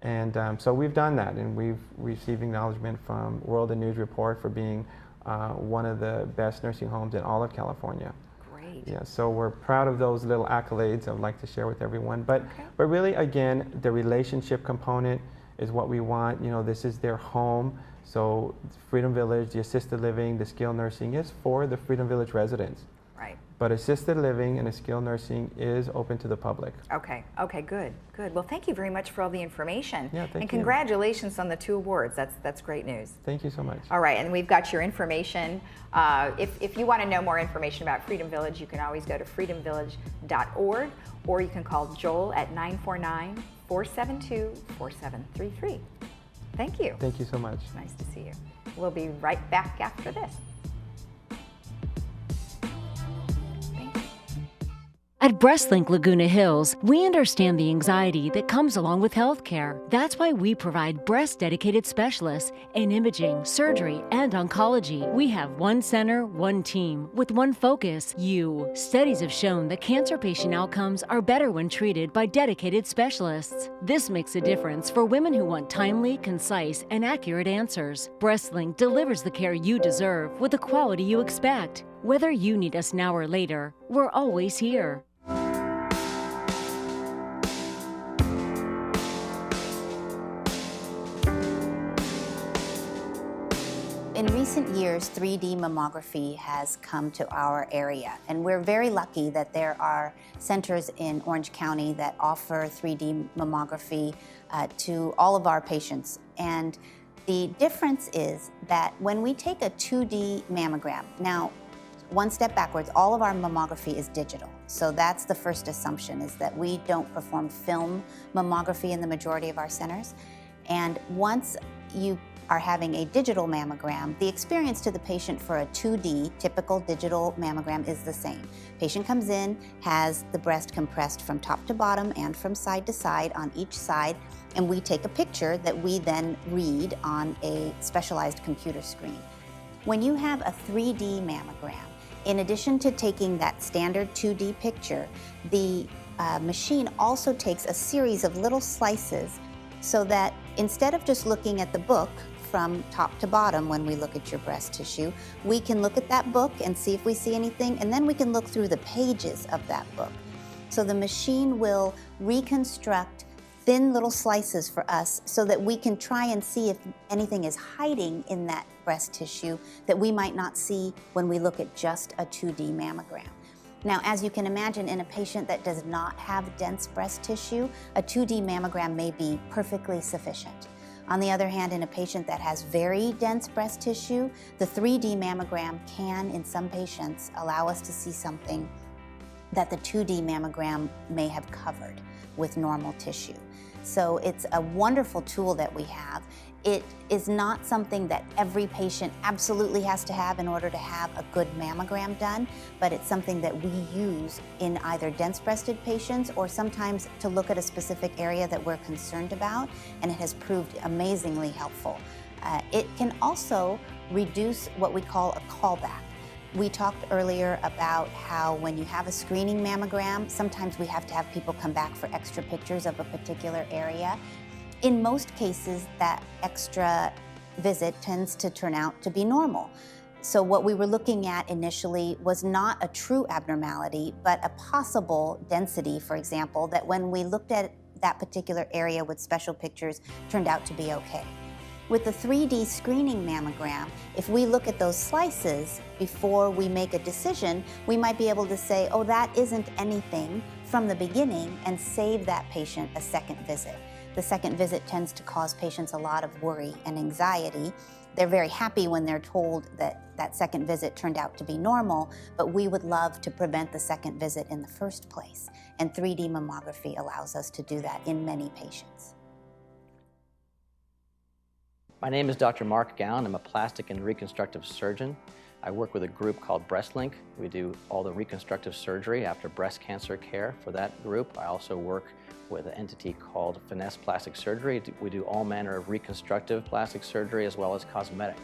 And so we've done that, and we've received acknowledgement from World and News Report for being one of the best nursing homes in all of California. Great. Yeah, so we're proud of those little accolades I'd like to share with everyone. But really, again, the relationship component is what we want. This is their home. So Freedom Village, the assisted living, the skilled nursing is for the Freedom Village residents. Right. But assisted living and skilled nursing is open to the public. Okay, good. Well, thank you very much for all the information. Yeah, thank you. And congratulations on the 2 awards. That's great news. Thank you so much. All right, and we've got your information. If you want to know more information about Freedom Village, you can always go to freedomvillage.org, or you can call Joel at 949-472-4733. Thank you. Thank you so much. Nice to see you. We'll be right back after this. At BreastLink Laguna Hills, we understand the anxiety that comes along with healthcare. That's why we provide breast-dedicated specialists in imaging, surgery, and oncology. We have one center, one team, with one focus, you. Studies have shown that cancer patient outcomes are better when treated by dedicated specialists. This makes a difference for women who want timely, concise, and accurate answers. BreastLink delivers the care you deserve with the quality you expect. Whether you need us now or later, we're always here. In recent years, 3D mammography has come to our area, and we're very lucky that there are centers in Orange County that offer 3D mammography to all of our patients. And the difference is that when we take a 2D mammogram, now, one step backwards, all of our mammography is digital. So that's the first assumption, is that we don't perform film mammography in the majority of our centers. And once you are having a digital mammogram, the experience to the patient for a 2D typical digital mammogram is the same. Patient comes in, has the breast compressed from top to bottom and from side to side on each side, and we take a picture that we then read on a specialized computer screen. When you have a 3D mammogram, in addition to taking that standard 2D picture, the machine also takes a series of little slices so that instead of just looking at the book from top to bottom when we look at your breast tissue, we can look at that book and see if we see anything, and then we can look through the pages of that book. So the machine will reconstruct thin little slices for us so that we can try and see if anything is hiding in that breast tissue that we might not see when we look at just a 2D mammogram. Now, as you can imagine, in a patient that does not have dense breast tissue, a 2D mammogram may be perfectly sufficient. On the other hand, in a patient that has very dense breast tissue, the 3D mammogram can, in some patients, allow us to see something that the 2D mammogram may have covered with normal tissue. So it's a wonderful tool that we have. It is not something that every patient absolutely has to have in order to have a good mammogram done, but it's something that we use in either dense-breasted patients or sometimes to look at a specific area that we're concerned about, and it has proved amazingly helpful. It can also reduce what we call a callback. We talked earlier about how when you have a screening mammogram, sometimes we have to have people come back for extra pictures of a particular area. In most cases, that extra visit tends to turn out to be normal. So what we were looking at initially was not a true abnormality, but a possible density, for example, that when we looked at that particular area with special pictures turned out to be okay. With the 3D screening mammogram, if we look at those slices before we make a decision, we might be able to say, oh, that isn't anything from the beginning, and save that patient a second visit. The second visit tends to cause patients a lot of worry and anxiety. They're very happy when they're told that that second visit turned out to be normal, but we would love to prevent the second visit in the first place. And 3D mammography allows us to do that in many patients. My name is Dr. Mark Gown. I'm a plastic and reconstructive surgeon. I work with a group called BreastLink. We do all the reconstructive surgery after breast cancer care for that group. I also work with an entity called Finesse Plastic Surgery. We do all manner of reconstructive plastic surgery as well as cosmetic.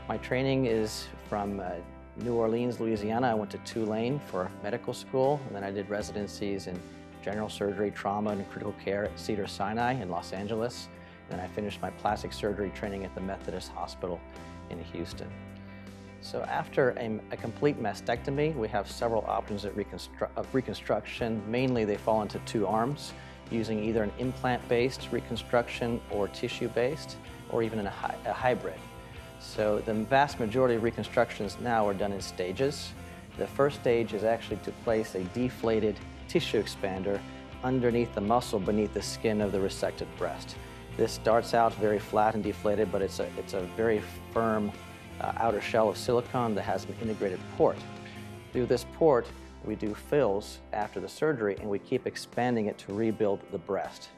My training is from New Orleans, Louisiana. I went to Tulane for medical school, and then I did residencies in general surgery, trauma, and critical care at Cedars-Sinai in Los Angeles. And then I finished my plastic surgery training at the Methodist Hospital in Houston. So after a complete mastectomy, we have several options of reconstruction. Mainly they fall into two arms, using either an implant-based reconstruction or tissue-based, or even a hybrid. So the vast majority of reconstructions now are done in stages. The first stage is actually to place a deflated tissue expander underneath the muscle beneath the skin of the resected breast. This starts out very flat and deflated, but it's a very firm outer shell of silicone that has an integrated port. Through this port, we do fills after the surgery, and we keep expanding it to rebuild the breast.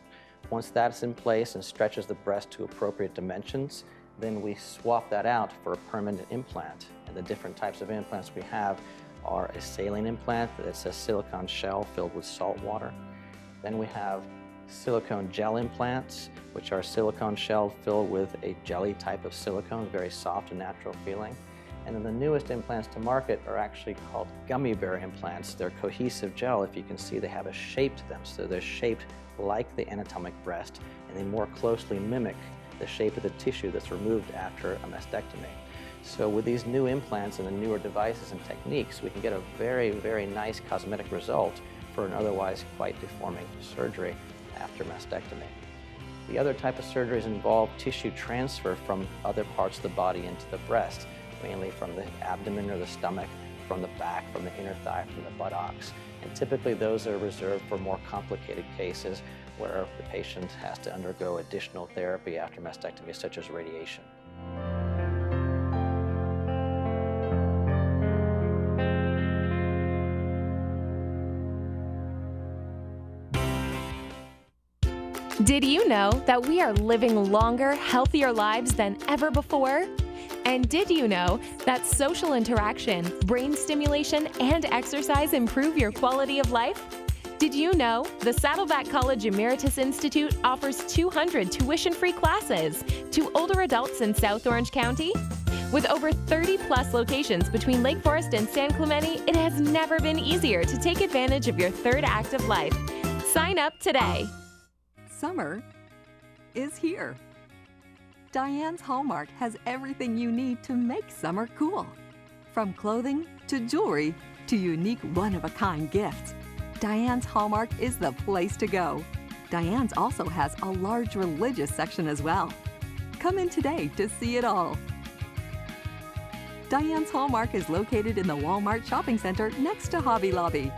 Once that's in place and stretches the breast to appropriate dimensions, then we swap that out for a permanent implant. And the different types of implants we have are a saline implant that's a silicone shell filled with salt water. Then we have silicone gel implants, which are silicone shell filled with a jelly type of silicone, very soft and natural feeling. And then the newest implants to market are actually called gummy bear implants. They're cohesive gel. If you can see, they have a shape to them, so they're shaped like the anatomic breast, and they more closely mimic the shape of the tissue that's removed after a mastectomy. So with these new implants and the newer devices and techniques, we can get a very, very nice cosmetic result for an otherwise quite deforming surgery after mastectomy. The other type of surgeries involve tissue transfer from other parts of the body into the breast, mainly from the abdomen or the stomach, from the back, from the inner thigh, from the buttocks. And typically those are reserved for more complicated cases where the patient has to undergo additional therapy after mastectomy, such as radiation. Did you know that we are living longer, healthier lives than ever before? And did you know that social interaction, brain stimulation, and exercise improve your quality of life? Did you know the Saddleback College Emeritus Institute offers 200 tuition-free classes to older adults in South Orange County? With over 30-plus locations between Lake Forest and San Clemente, it has never been easier to take advantage of your third act of life. Sign up today. Summer is here. Diane's Hallmark has everything you need to make summer cool. From clothing to jewelry to unique one-of-a-kind gifts, Diane's Hallmark is the place to go. Diane's also has a large religious section as well. Come in today to see it all. Diane's Hallmark is located in the Walmart Shopping Center next to Hobby Lobby.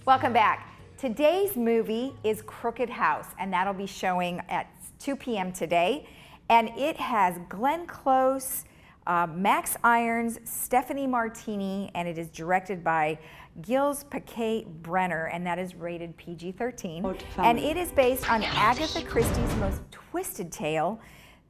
Welcome back. Today's movie is Crooked House, and that'll be showing at 2 p.m. today. And it has Glenn Close, Max Irons, Stephanie Martini, and it is directed by Gilles Paquet-Brenner, and that is rated PG-13. And it is based on Agatha Christie's most twisted tale.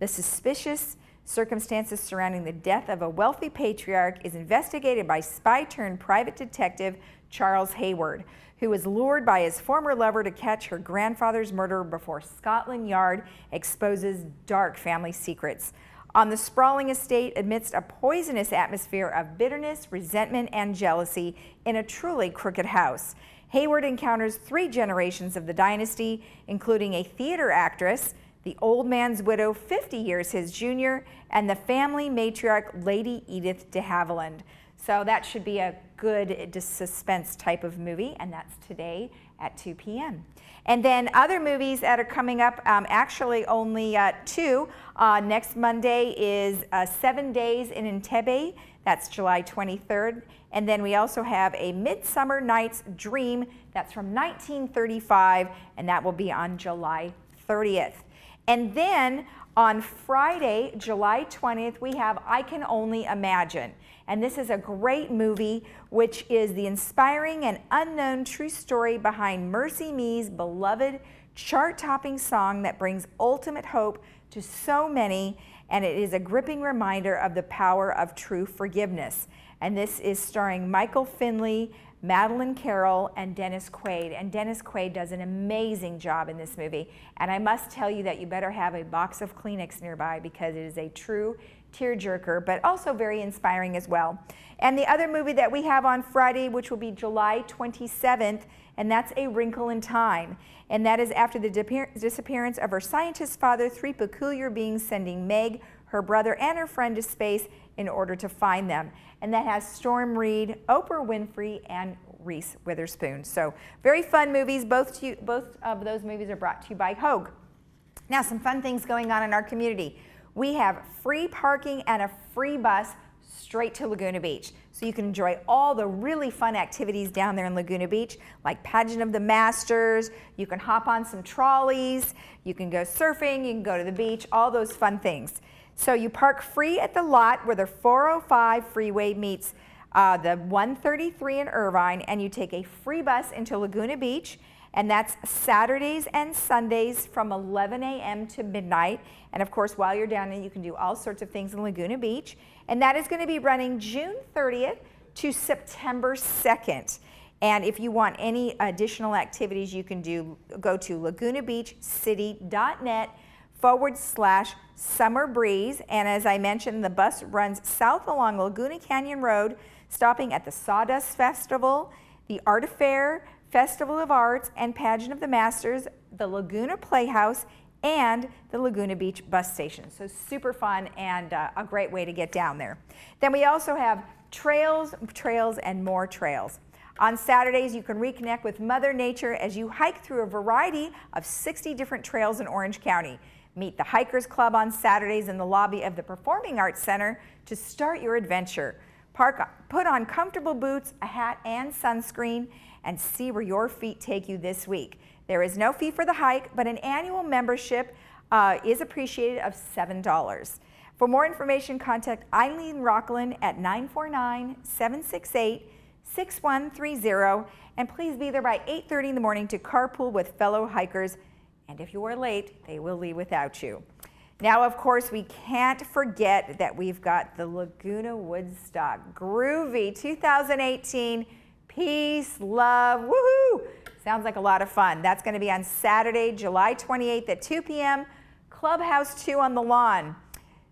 The suspicious circumstances surrounding the death of a wealthy patriarch is investigated by spy-turned-private detective Charles Hayward, who is lured by his former lover to catch her grandfather's murderer before Scotland Yard exposes dark family secrets. On the sprawling estate amidst a poisonous atmosphere of bitterness, resentment, and jealousy in a truly crooked house, Hayward encounters 3 generations of the dynasty, including a theater actress, the old man's widow 50 years his junior, and the family matriarch Lady Edith de Havilland. So that should be a good suspense type of movie, and that's today at 2 p.m. And then other movies that are coming up, actually only 2. Next Monday is 7 Days in Entebbe. That's July 23rd. And then we also have A Midsummer Night's Dream. That's from 1935, and that will be on July 30th. And then on Friday, July 20th, we have I Can Only Imagine. And this is a great movie, which is the inspiring and unknown true story behind Mercy Me's beloved chart-topping song that brings ultimate hope to so many, and it is a gripping reminder of the power of true forgiveness. And this is starring Michael Finley, Madeline Carroll, and Dennis Quaid. And Dennis Quaid does an amazing job in this movie. And I must tell you that you better have a box of Kleenex nearby, because it is a true tearjerker, but also very inspiring as well. And the other movie that we have on Friday, which will be July 27th, and that's A Wrinkle in Time. And that is after the disappearance of her scientist father, 3 peculiar beings sending Meg, her brother, and her friend to space in order to find them. And that has Storm Reed, Oprah Winfrey, and Reese Witherspoon. So very fun movies. Both of those movies are brought to you by Hogue. Now, some fun things going on in our community. We have free parking and a free bus straight to Laguna Beach. So you can enjoy all the really fun activities down there in Laguna Beach, like Pageant of the Masters. You can hop on some trolleys. You can go surfing. You can go to the beach, all those fun things. So you park free at the lot where the 405 freeway meets the 133 in Irvine, and you take a free bus into Laguna Beach. And that's Saturdays and Sundays from 11 a.m. to midnight. And of course, while you're down there, you can do all sorts of things in Laguna Beach. And that is going to be running June 30th to September 2nd. And if you want any additional activities, you can go to lagunabeachcity.net/Summer Breeze. And as I mentioned, the bus runs south along Laguna Canyon Road, stopping at the Sawdust Festival, the Art Fair, Festival of Arts, and Pageant of the Masters, the Laguna Playhouse, and the Laguna Beach bus station. So super fun and a great way to get down there. Then we also have trails, and more trails. On Saturdays, you can reconnect with Mother Nature as you hike through a variety of 60 different trails in Orange County. Meet the Hikers Club on Saturdays in the lobby of the Performing Arts Center to start your adventure. Put on comfortable boots, a hat, and sunscreen, and see where your feet take you this week. There is no fee for the hike, but an annual membership is appreciated of $7. For more information, contact Eileen Rockland at 949-768-6130, and please be there by 8:30 in the morning to carpool with fellow hikers, and if you are late, they will leave without you. Now, of course, we can't forget that we've got the Laguna Woodstock Groovy 2018 Peace, Love, woohoo! Sounds like a lot of fun. That's going to be on Saturday, July 28th at 2 p.m., Clubhouse 2 on the lawn.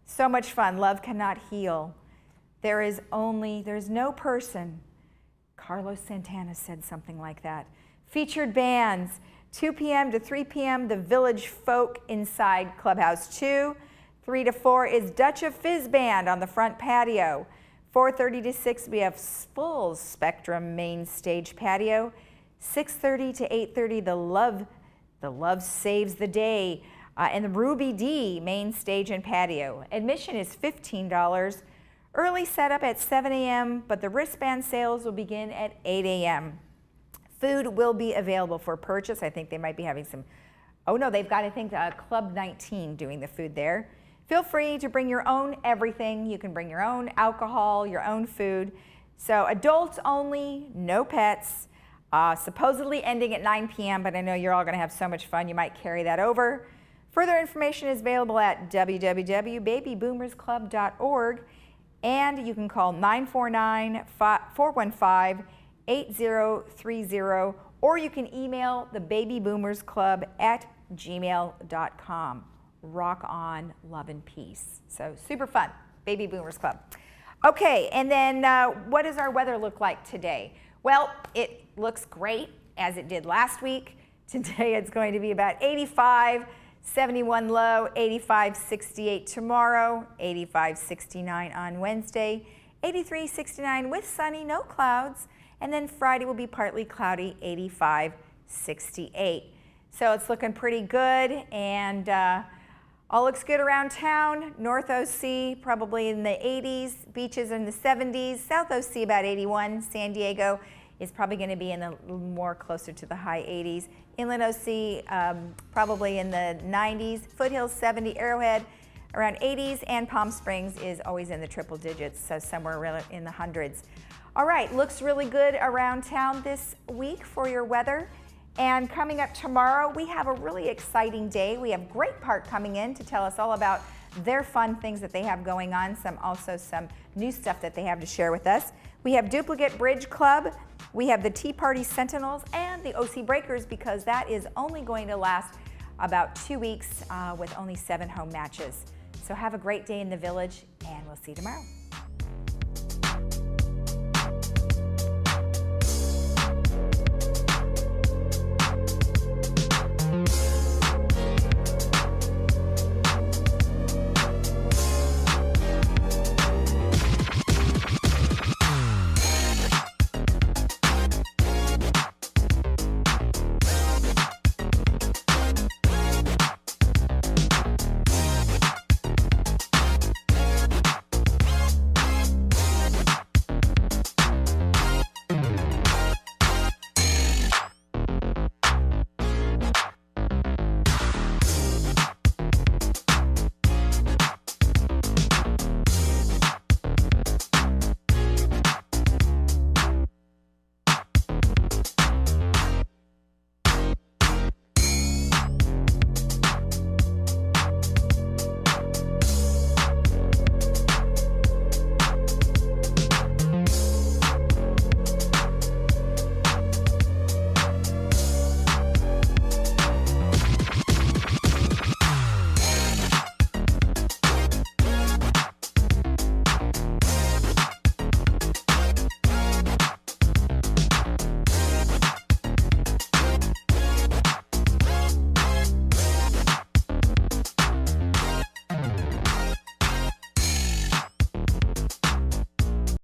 So much fun. Love cannot heal. There's no person. Carlos Santana said something like that. Featured bands, 2 p.m. to 3 p.m., the Village Folk inside Clubhouse 2. 3 to 4 is Dutch of Fizz Band on the front patio. 4:30 to 6, we have full spectrum main stage patio. 6:30 to 8:30, the Love Saves the Day, and the Ruby D main stage and patio. Admission is $15. Early setup at 7 a.m., but the wristband sales will begin at 8 a.m. Food will be available for purchase. I think they might be having some, oh no, they've got, I think, Club 19 doing the food there. Feel free to bring your own everything. You can bring your own alcohol, your own food. So adults only, no pets. Supposedly ending at 9 p.m., but I know you're all going to have so much fun, you might carry that over. Further information is available at www.babyboomersclub.org, and you can call 949-415-8030, or you can email thebabyboomersclub@gmail.com. Rock on, love and peace. So super fun, Baby Boomers Club. Okay, and then what does our weather look like today? Well, it looks great as it did last week. Today it's going to be about 85, 71 low, 85, 68 tomorrow, 85, 69 on Wednesday, 83, 69 with sunny, no clouds, and then Friday will be partly cloudy, 85, 68. So it's looking pretty good, and all looks good around town. North OC probably in the 80s, beaches in the 70s, South OC about 81, San Diego is probably going to be in the more closer to the high 80s. Inland OC probably in the 90s, Foothills 70, Arrowhead around 80s, and Palm Springs is always in the triple digits, so somewhere really in the hundreds. All right, looks really good around town this week for your weather. And coming up tomorrow, we have a really exciting day. We have Great Park coming in to tell us all about their fun things that they have going on, also some new stuff that they have to share with us. We have Duplicate Bridge Club, we have the Tea Party Sentinels, and the OC Breakers, because that is only going to last about 2 weeks with only 7 home matches. So have a great day in the village, and we'll see you tomorrow.